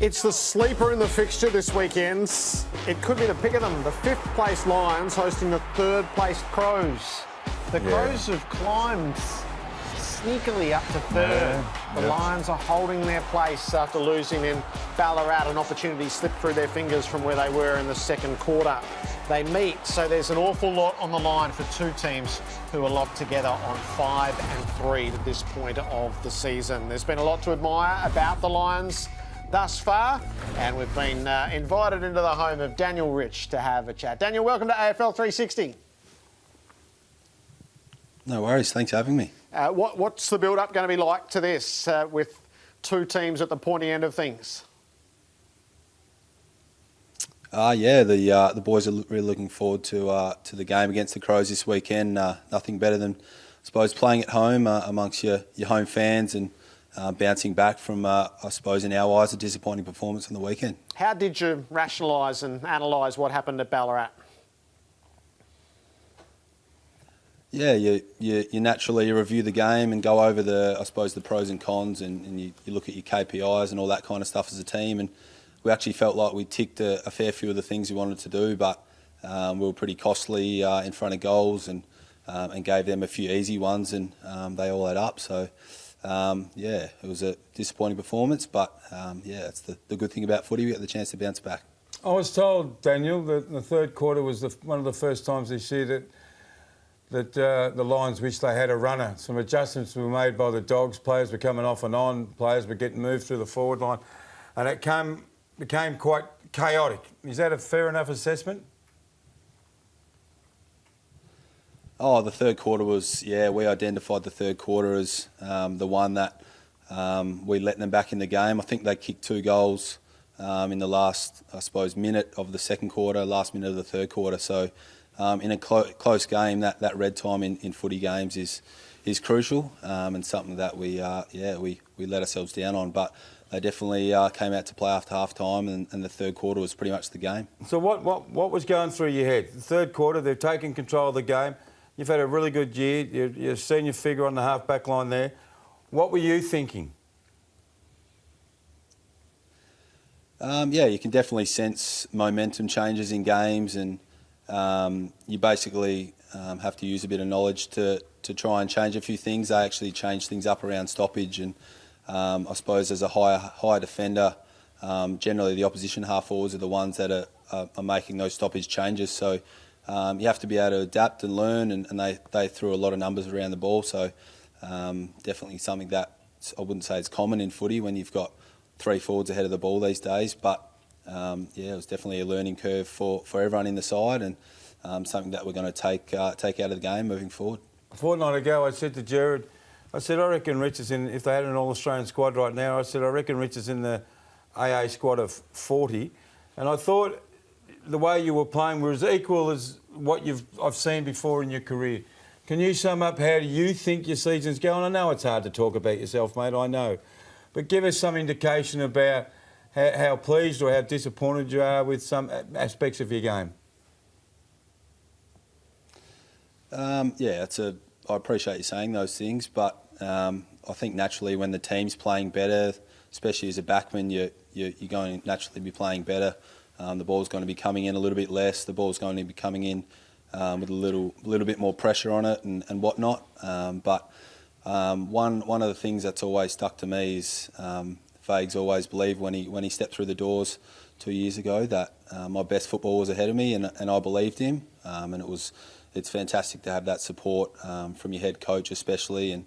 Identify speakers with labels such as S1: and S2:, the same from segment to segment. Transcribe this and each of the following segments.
S1: It's the sleeper in the fixture this weekend. It could be the pick of them. The 5th place Lions hosting the 3rd place Crows. The Crows have climbed sneakily up to 3rd. The Lions are holding their place after losing in Ballarat. An opportunity slipped through their fingers from where they were in the 2nd quarter. They meet, so there's an awful lot on the line for two teams who are locked together on 5 and 3 to this point of the season. There's been a lot to admire about the Lions thus far, and we've been invited into the home of Daniel Rich to have a chat. Daniel, welcome to AFL 360.
S2: No worries, thanks for having me.
S1: What's the build-up going to be like to this with two teams at the pointy end of things?
S2: The boys are really looking forward to the game against the Crows this weekend. Nothing better than, I suppose, playing at home amongst your home fans and bouncing back from, I suppose, in our eyes, a disappointing performance on the weekend. How
S1: did you rationalise and analyse what happened at Ballarat?
S2: Yeah, you naturally review the game and go over the pros and cons, and you look at your KPIs and all that kind of stuff as a team. And we actually felt like we ticked a fair few of the things we wanted to do, but we were pretty costly in front of goals and gave them a few easy ones, and they all add up. So, it was a disappointing performance, but it's the good thing about footy. We get the chance to bounce back.
S3: I was told, Daniel, that the 3rd quarter was one of the first times this year that the Lions wished they had a runner. Some adjustments were made by the Dogs. Players were coming off and on. Players were getting moved through the forward line. And it became quite chaotic. Is that a fair enough assessment?
S2: Oh, the 3rd quarter was, we identified the 3rd quarter as the one that we let them back in the game. I think they kicked 2 goals in the last, minute of the 2nd quarter, last minute of the 3rd quarter. So in a close game, that red time in footy games is crucial and something that we let ourselves down on. But they definitely came out to play after half time, and the 3rd quarter was pretty much the game.
S3: So what was going through your head? The 3rd quarter, they've taken control of the game. You've had a really good year. You're a senior figure on the half-back line there. What were you thinking?
S2: You can definitely sense momentum changes in games, and you basically have to use a bit of knowledge to try and change a few things. They actually change things up around stoppage, and I suppose as a higher defender, generally the opposition half forwards are the ones that are making those stoppage changes. So you have to be able to adapt and learn, and they threw a lot of numbers around the ball. So definitely something that I wouldn't say is common in footy when you've got 3 forwards ahead of the ball these days. But it was definitely a learning curve for everyone in the side, and something that we're going to take out of the game moving forward.
S3: A fortnight ago, I said to Gerard, I reckon Rich is in, if they had an All-Australian squad right now, I reckon Rich is in the AA squad of 40. And I thought the way you were playing was equal as what I've seen before in your career. Can you sum up how you think your season's going? I know it's hard to talk about yourself, mate, I know. But give us some indication about how pleased or how disappointed you are with some aspects of your game.
S2: I appreciate you saying those things, but I think naturally when the team's playing better, especially as a backman, you're going to naturally be playing better. The ball's going to be coming in a little bit less. The ball's going to be coming in with a little bit more pressure on it and whatnot. But one of the things that's always stuck to me is Fags always believed when he stepped through the doors 2 years ago that my best football was ahead of me, and I believed him. And it's fantastic to have that support from your head coach especially, and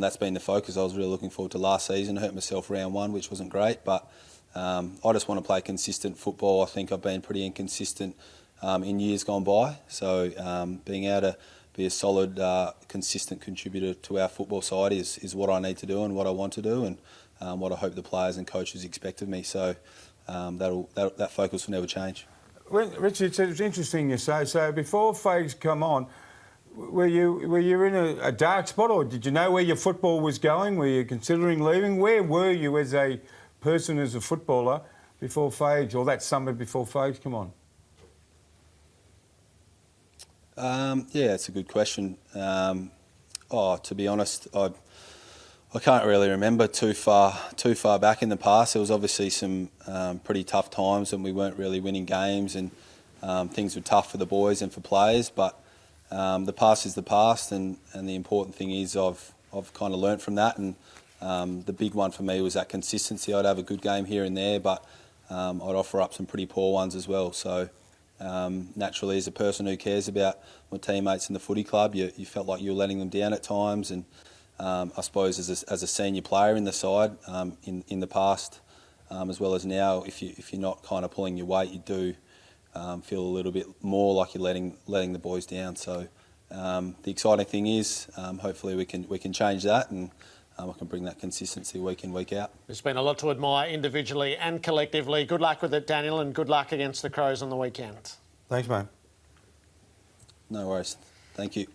S2: that's been the focus. I was really looking forward to last season. I hurt myself round 1, which wasn't great, but I just want to play consistent football. I think I've been pretty inconsistent in years gone by, so being able to be a solid, consistent contributor to our football side is what I need to do and what I want to do, and what I hope the players and coaches expect of me. So that focus will never change.
S3: Richard, it's interesting you say. So before Fags come on, were you in a dark spot, or did you know where your football was going? Were you considering leaving? Where were you as a person, as a footballer, before Fags, or that summer before Fags come on?
S2: It's a good question. To be honest, I I can't really remember too far back in the past. There was obviously some pretty tough times when we weren't really winning games, and things were tough for the boys and for players. But the past is the past, and the important thing is I've kind of learnt from that. And the big one for me was that consistency. I'd have a good game here and there, but I'd offer up some pretty poor ones as well. So naturally, as a person who cares about my teammates in the footy club, you felt like you were letting them down at times. And I suppose as a senior player in the side, in the past as well as now, if you're not kind of pulling your weight, you do feel a little bit more like you're letting the boys down. So the exciting thing is, hopefully we can change that, and I can bring that consistency week in, week out.
S1: There's been a lot to admire individually and collectively. Good luck with it, Daniel, and good luck against the Crows on the weekend.
S3: Thanks, mate.
S2: No worries. Thank you.